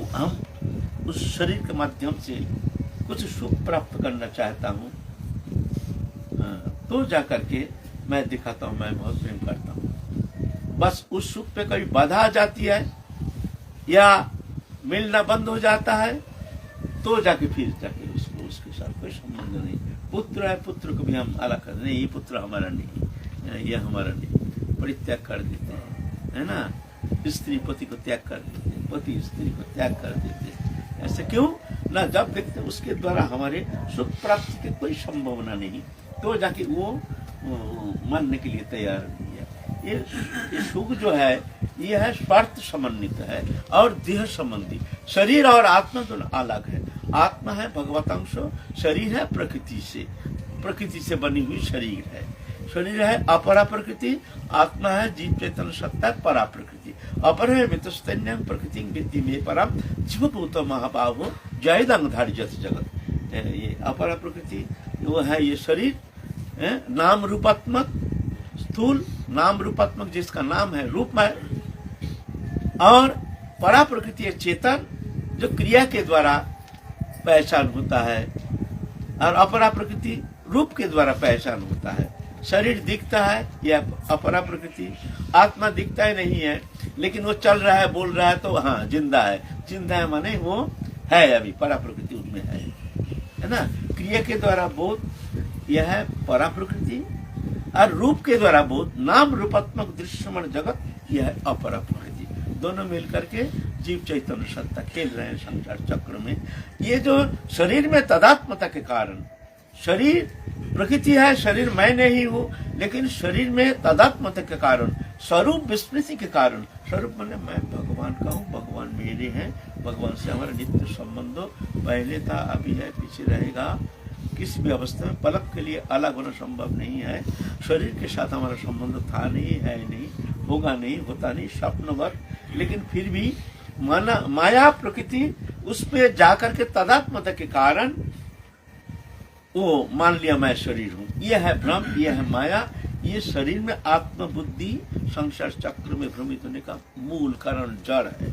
हम उस शरीर के माध्यम से कुछ सुख प्राप्त करना चाहता हूँ, तो जाकर के मैं दिखाता हूँ मैं बहुत प्रेम करता हूँ। बस उस सुख पे कभी बाधा आ जाती है या मिलना बंद हो जाता है तो जाके फिर जाके उसके साथ कोई संबंध नहीं। पुत्र है, पुत्र को भी हम अलग कर नहीं, ये पुत्र हमारा नहीं, ये हमारा नहीं, परित्याग कर देते हैं, है ना। स्त्री पति को त्याग कर देते हैं, पति स्त्री को त्याग कर देते हैं। ऐसे क्यों ना, जब देखते उसके द्वारा हमारे सुख प्राप्ति की कोई संभावना नहीं तो जाके वो मानने के लिए तैयार नहीं है। ये सुख जो है ये है स्वार्थ समन्वित है और देह संबंधी। शरीर और आत्मा दोनों अलग है। आत्मा है भगवतांश, शरीर है प्रकृति से बनी हुई शरीर है। शरीर है अपरा प्रकृति, आत्मा है जीव चैतन्य सत्ता परा प्रकृति। अपर है मितस्तन्यं प्रकृति विद्धि में परम जीवभूत महाबाहो जयदंग धारी जत जगत। ये अपरा प्रकृति वो है ये शरीर, नाम रूपात्मक, स्थूल नाम रूपात्मक जिसका नाम है रूपमय, और परा प्रकृति है चेतन जो क्रिया के द्वारा पहचान होता है, और अपरा प्रकृति रूप के द्वारा पहचान होता है। शरीर दिखता है यह अपरा प्रकृति, आत्मा दिखता ही नहीं है लेकिन वो चल रहा है बोल रहा है तो हाँ जिंदा है। जिंदा है माने वो है, अभी परा प्रकृति उसमें है ना। क्रिया के द्वारा बोध यह है परा प्रकृति, और रूप के द्वारा बोध नाम रूपात्मक दृश्यमान जगत यह है अपरा प्रकृति। दोनों मिलकर के जीव चैतन्य सत्ता खेल रहे हैं संसार चक्र में। ये जो शरीर में तदात्मता के कारण, शरीर प्रकृति है, शरीर मैं नहीं हूँ, लेकिन शरीर में तदात्मता के कारण, स्वरूप विस्मृति के कारण, स्वरूप माने मैं भगवान का हूँ, भगवान मेरे हैं, भगवान से हमारा नित्य संबंध पहले था, अभी है, पीछे रहेगा। किसी भी अवस्था में पलक के लिए अलग होना संभव नहीं है। शरीर के साथ हमारा संबंध था नहीं, है नहीं, होगा नहीं, होता नहीं, स्वप्नवत। लेकिन फिर भी माया प्रकृति उस पे जाकर के तदात्मता के कारण वो मान लिया मैं शरीर हूँ। यह है भ्रम, यह है माया। ये शरीर में आत्मबुद्धि संसार चक्र में भ्रमित होने का मूल कारण जड़ है।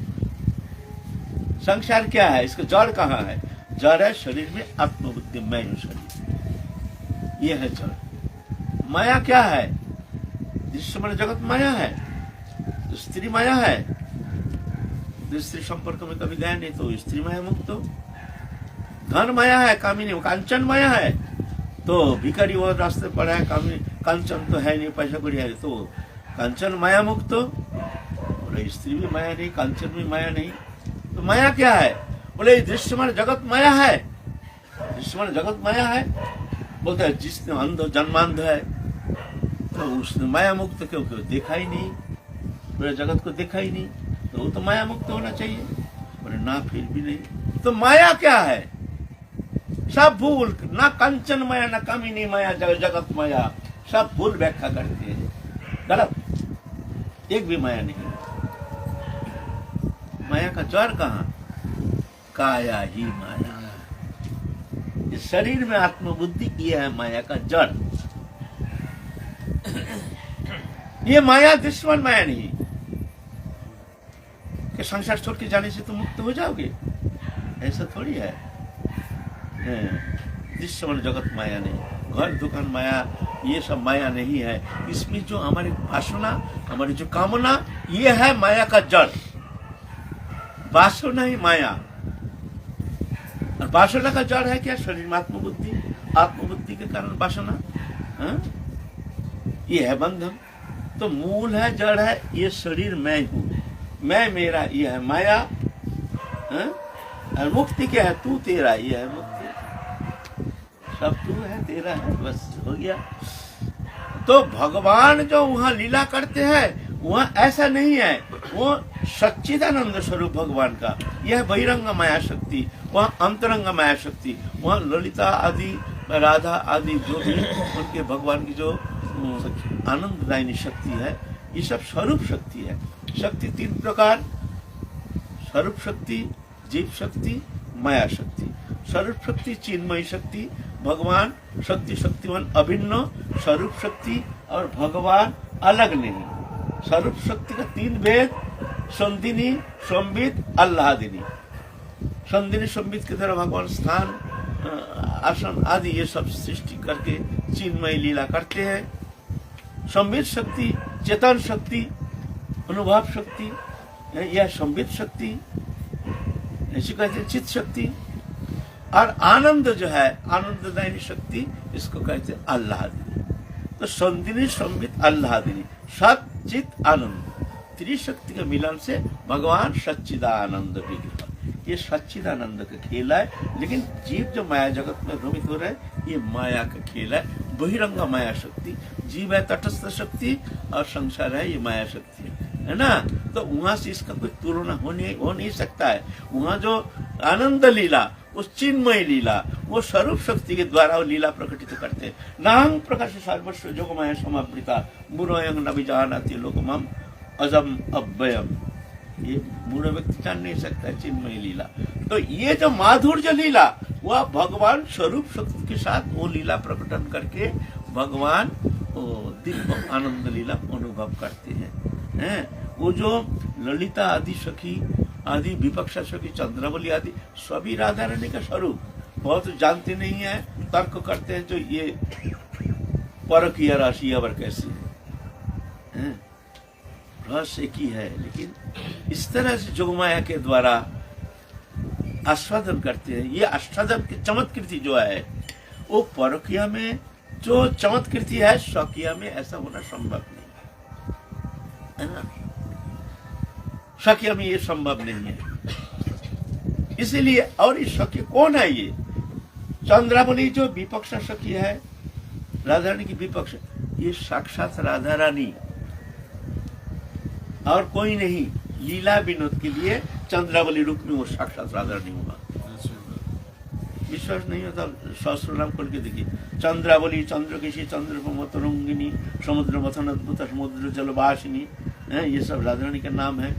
संसार क्या है, इसका जड़ कहाँ है? जड़ है शरीर में आत्मबुद्धि, मैं हूँ शरीर, यह है जड़। माया क्या है? दृश्य माने जगत माया है, तो स्त्री माया है, तो स्त्री संपर्क में कभी गए नहीं तो स्त्री माया मुक्त हो। धन माया है, कामिनी कांचन माया है, तो भिखारी वो रास्ते पड़ा है, कामिनी कांचन तो है नहीं, पैसा कौड़ी है, तो कांचन माया मुक्त हो। बोले स्त्री भी माया नहीं, कांचन भी माया नहीं, तो माया क्या है? बोले दृश्य माने जगत माया है, दृश्य माने जगत माया है। बोलते हैं जिसने अंध जन्मांध है तो उसने माया मुक्त क्यों देखा ही नहीं, पूरे जगत को देखा ही नहीं, तो वो तो माया मुक्त होना चाहिए। बोले ना, फिर भी नहीं। तो माया क्या है? सब भूल, ना कंचन माया, ना कामिनी माया, जगत माया, सब भूल व्याख्या करते हैं, गलत, एक भी माया नहीं। माया का जड़ कहाँ? काया ही माया। इस शरीर में आत्मबुद्धि ये है माया का जड़। ये माया दुश्मन माया नहीं कि संसार छोड़ के जाने से तुम मुक्त हो जाओगे, ऐसा थोड़ी है। दुश्मन जगत माया नहीं, घर दुकान माया, ये सब माया नहीं है। इसमें जो हमारी वासना, हमारी जो कामना, ये है माया का जड़। वासना ही माया, और वासना का जड़ है क्या? शरीर में आत्मबुद्धि, आत्मबुद्धि के कारण वासना, ये है बंधन। तो मूल है, जड़ है, ये शरीर मैं हूं, मैं मेरा, ये है माया। और मुक्ति क्या है? तू तेरा, ये है मुक्ति। सब तू है, तेरा है, बस हो गया। तो भगवान जो वहां लीला करते हैं वहां ऐसा नहीं है, वो सच्चिदानंद स्वरूप भगवान का, यह बहिरंग माया शक्ति, वहाँ अंतरंग माया शक्ति, वहाँ ललिता आदि, राधा आदि जो भी उनके भगवान की जो आनंददायिनी शक्ति है, ये सब स्वरूप शक्ति है। शक्ति तीन प्रकार, स्वरूप शक्ति, जीव शक्ति, माया शक्ति। स्वरूप शक्ति चिन्मयी शक्ति, भगवान शक्ति शक्तिवान अभिन्न, स्वरूप शक्ति और भगवान अलग नहीं। स्वरूप शक्ति का तीन भेद, संदिनी, संबित, आह्लादिनी। संदिनी संबित की तरह भगवान स्थान, आसन आदि ये सब सृष्टि करके चिन्मयी लीला करते हैं। संबित शक्ति चेतन शक्ति, अनुभव शक्ति, यह संबित शक्ति, ऐसी कहते हैं चित्त शक्ति। और आनंद जो है, आनंददायिनी शक्ति, इसको कहते हैं आह्लादिनी। तो संदिनी संबित आह्लादिनी, सत चित आनंद, त्रिशक्ति के मिलन से भगवान सच्चिदानंद विग्रह, ये सच्चिदानंद का खेल है। लेकिन जीव जो माया जगत में भ्रमित हो रहे हैं, ये माया का खेल है, बहिरंग माया शक्ति। जीव है तटस्थ शक्ति और संसार है ये माया शक्ति, है ना। तो वहां से इसका कोई तुलना हो नहीं सकता है। वहां जो आनंद लीला, उस चिन्मय लीला, वो स्वरूप शक्ति के द्वारा वो लीला प्रकटित करते हैं। नाहं प्रकाश सर्वस्व जोगमाया समावृता मूढ़ोऽयं न विजानाति लोकमं अजम अव्ययम। ये मूढ़ व्यक्ति जान नहीं सकता है चिन्मय लीला। तो ये जो माधुर्य लीला, वह भगवान स्वरूप शक्ति के साथ वो लीला प्रकटन करके भगवान दिव्य आनंद लीला अनुभव करते हैं। वो जो ललिता आदि सखी आदि, विपक्षा सखी, चंद्रावली आदि, सभी राधा रानी का स्वरूप बहुत जानते नहीं है, तर्क करते हैं जो ये परकीय राशि अवर कैसी है, रहस्य एक ही है। लेकिन इस तरह से जोगमाया के द्वारा आस्वादन करते हैं। ये आस्वादन की चमत्कृति जो है, वो परकीय में जो चमत्कृति है, स्वकीय में ऐसा होना संभव नहीं है ना। स्वकीय में ये संभव नहीं है। इसीलिए, और ये स्वकीय कौन है? ये चंद्रावली जो विपक्ष सखी है, राधा रानी की विपक्ष, ये साक्षात राधा रानी और कोई नहीं। लीला विनोद के लिए चंद्रावली रूप में वो साक्षात राधा रानी होगा। विश्वास नहीं होता, सहस्र नाम खोल के देखिए। चंद्रावली, चंद्रकेशी, चंद्रप्रम तरंगिनी, समुद्र मथन अद्भुत, समुद्र जलवासिनी, ये सब राधा रानी का नाम है।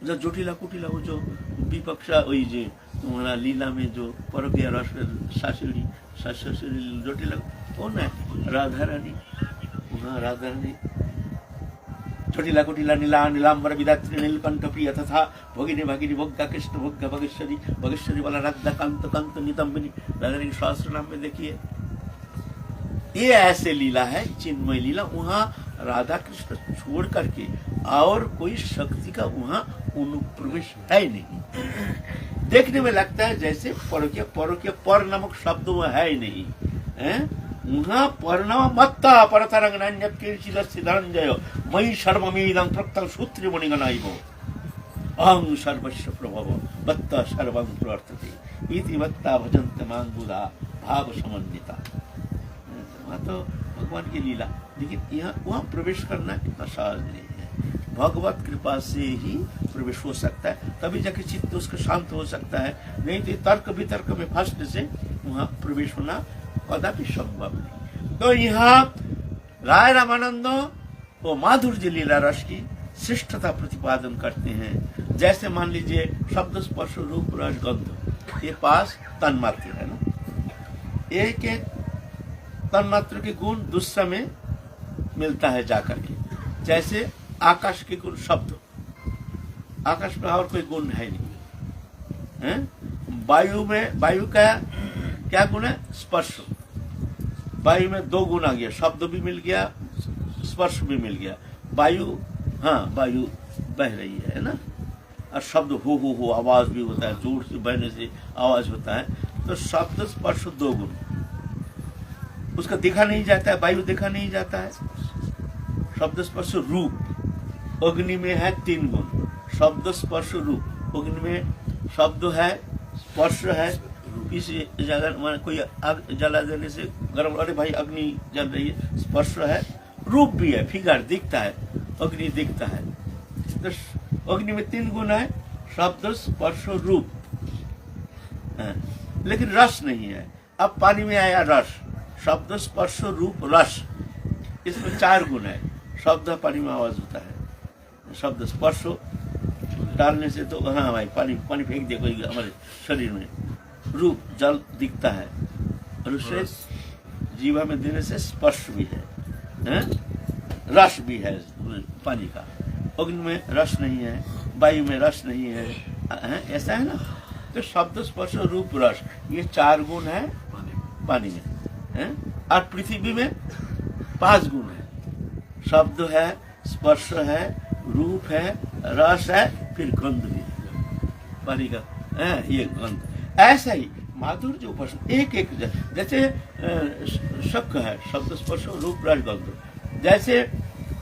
जो जोटिला कुटिला, वो जो विपक्षा, वही जो तुम्हारा लीला में जो परकीय रस सासुरी जोटिला कौन है? राधा रानी। वहाँ राधा रानी छोटिला कुटिला नीला नीलांबर विदात्री नीलकंठ प्रिय तथा भोगिनी भागिनी भोग्गा कृष्ण भोग्गा भगेश्वरी, भगेश्वरी वाला राधा कांत कांत नितंबिनी, राधा रानी सहस्र नाम में देखिए। ये ऐसे लीला है चिन्मय लीला, वहां राधा कृष्ण छोड़ करके और कोई शक्ति का वहां अनुप्रवेश है नहीं। देखने में लगता है जैसे परोक्य पर नामक शब्द वह है ही नहीं है। वहां परनाम मत्ता परतरंग नान्यत कीर्तिदस्य धनंजय मयि सर्वमेदं प्रक्तल सूत्र मणिगणाइवो अहं सर्वस्व प्रभव वत्ता सर्वं प्रवर्तते इति वत्ता भजन्ते मां बुधा भाव समन्विता। वहां तो भगवान की लीला, लेकिन यहाँ वहां प्रवेश करना इतना सहज नहीं है। भगवत कृपा से ही प्रवेश हो सकता है, तभी जाके चित्त उसका शांत हो सकता है, नहीं तो तर्क वितर्क में फंसने से वहां प्रवेश होना कदापि संभव नहीं। तो यहाँ राय रामानंद वो माधुर्य लीला रस की श्रेष्ठता प्रतिपादन करते हैं। जैसे मान लीजिए शब्द स्पर्श रूप रस गंध, ये पास तन्मात्र है ना, एक एक तन्मात्र के गुण दूसरा में मिलता है जाकर के। जैसे आकाश के गुण शब्द, आकाश में और कोई गुण है नहीं है। वायु में, वायु का क्या गुण है? स्पर्श। वायु में दो गुण आ गया, शब्द भी मिल गया, स्पर्श भी मिल गया। वायु, हाँ वायु बह रही है ना, और शब्द हो आवाज भी होता है, जोर से बहने से आवाज होता है। तो शब्द स्पर्श दो गुण, उसका देखा नहीं जाता है, वायु देखा नहीं जाता है। शब्द स्पर्श रूप, अग्नि में है तीन गुण, शब्द स्पर्श रूप। अग्नि में शब्द है, स्पर्श है, इस जगह कोई आग जला देने से गर्म, अरे भाई अग्नि जल रही है, स्पर्श है। रूप भी है, फिगर दिखता है, अग्नि दिखता है। तो अग्नि में तीन गुण है, शब्द स्पर्श रूप, लेकिन रस नहीं है। अब पानी में आया रस, शब्द स्पर्श रूप रस, इसमें चार गुण है। शब्द पानी में आवाज होता है, शब्द स्पर्श डालने से तो हाँ भाई पानी फेंक दे कोई हमारे शरीर में। रूप जल दिखता है, और उससे जीवा में देने से स्पर्श भी है, रस भी है पानी का। अग्नि में रस नहीं है, वायु में रस नहीं है, ऐसा है ना। तो शब्द स्पर्श रूप रस, ये चार गुण है पानी में, और पृथ्वी में पांच गुण है। शब्द है, स्पर्श है, रूप है, रस है, फिर गंध भी है पानी का, ये गंध। ऐसा ही माधुर्य उपासना एक एक, जैसे शक है, शब्द स्पर्श रूप रस गंध। जैसे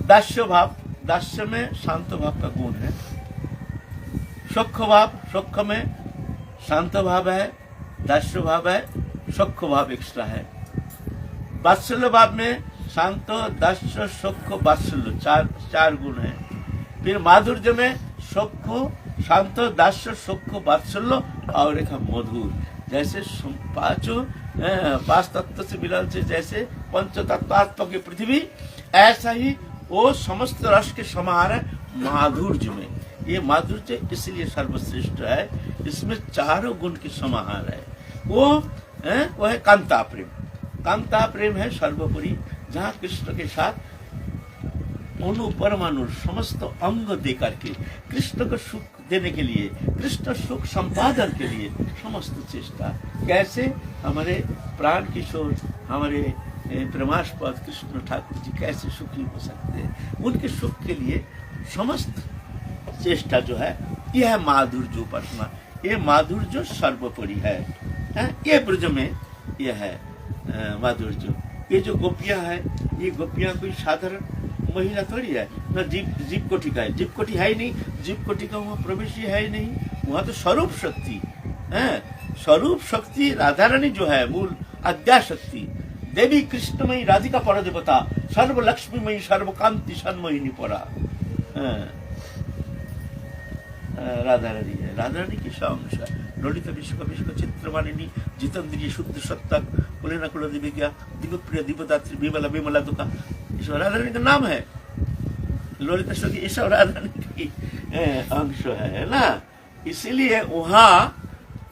दास्य भाव, दास्य में शांत भाव का गुण है। सुख भाव, सुख में शांत भाव है, दास्य भाव है, सुख भाव एक्स्ट्रा है। वात्सल्य भाव में शांत, दास्य, सुख, वात्सल्य चार गुण है। फिर माधुर्य में सुख, शांत, दास्य, सुख, वात्सल्य और एक मधुर। जैसे पांच तत्व से मिलन से जैसे पंच तत्वात्म की पृथ्वी, ऐसा ही वो समस्त रस के समाहार है माधुर्य में। ये माधुर्य इसलिए सर्वश्रेष्ठ है, इसमें चारों गुण के समाहार है। वो है कांता प्रेम। कांता प्रेम है सर्वोपरि, जहाँ कृष्ण के साथ अणु परमाणु समस्त अंग दे करके कृष्ण को सुख देने के लिए, कृष्ण सुख संपादन के लिए समस्त चेष्टा। कैसे हमारे प्राण किशोर, हमारे प्रेमास्पद कृष्ण ठाकुर जी कैसे सुखी हो सकते हैं, उनके सुख के लिए समस्त चेष्टा जो है, यह है माधुर्य उपासना। ये माधुर्य सर्वोपरि है। ये ब्रज में यह है माधुर्य। ये जो गोपियां है, ये गोपियां कोई साधारण महिला थोड़ी है ना, जीव कोटि का है, जीव कोटि है ही नहीं, जीव कोटि का वहाँ प्रवेश ही है ही नहीं। वहाँ तो स्वरूप शक्ति है, स्वरूप शक्ति राधा रानी जो है मूल अद्या शक्ति, देवी कृष्णमयी राधिका पर देवता, सर्व लक्ष्मीमयी सर्वकांति सन्मयिनी परा राधा रानी है। राधा रानी की अंश है। ललित विश्व विश्व चित्रवाणिनी, जितेंद्रिय शुद्ध सत्ता, कुलेना कुल दिव्या, दिव्य प्रिय दिव्यदात्री, विमला विमला दुखा, ईश्वर राधा रानी का नाम है। ललित की ईश्वर राधा रानी की अंश है ना। इसीलिए वहाँ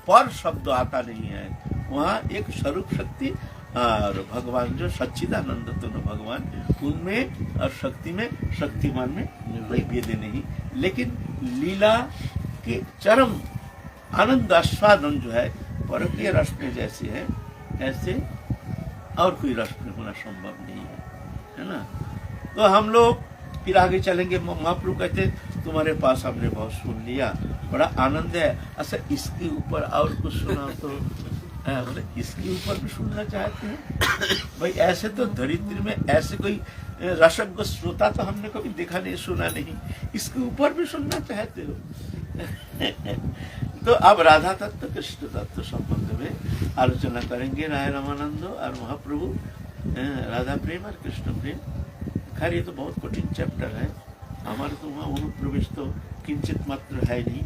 पर शब्द आता नहीं है, वहाँ एक स्वरूप शक्ति और भगवान जो सच्चिदानंद दोनों भगवान, उनमें और शक्ति में, शक्तिमान में कोई भेद नहीं। लेकिन लीला के चरम आनंद आस्वादन जो है परकीय रस में जैसे है, ऐसे और कोई रस में होना संभव नहीं है ना। तो हम लोग फिर आगे चलेंगे। महाप्रभु कहते तुम्हारे पास हमने बहुत सुन लिया, बड़ा आनंद है, अच्छा इसके ऊपर और कुछ सुना तो बोले इसके ऊपर भी सुनना चाहते हैं। भाई ऐसे तो धरित्री में ऐसे कोई रसज्ञ श्रोता तो हमने कभी देखा नहीं, सुना नहीं, इसके ऊपर भी सुनना चाहते हो। तो अब राधा तत्व कृष्ण तत्व संबंध में आलोचना करेंगे राय रामानंद और महाप्रभु, राधा प्रेम और कृष्ण प्रेम। खैर ये तो बहुत कठिन चैप्टर है, हमारे तो वहाँ अनुप्रवेश तो किंचित मात्र है नहीं,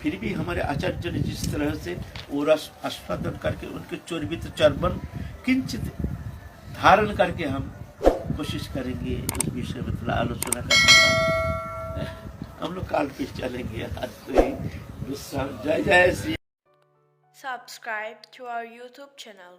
फिर भी हमारे आचार्य ने जिस तरह से वो रस आस्वादन करके उनके चोरबित चर्बन किंचित धारण करके हम कोशिश करेंगे उस विषय में थोड़ा आलोचना करने का। हम लोग काल पे चलेंगे आज तो ही। जय जय Shri. Subscribe to our YouTube channel.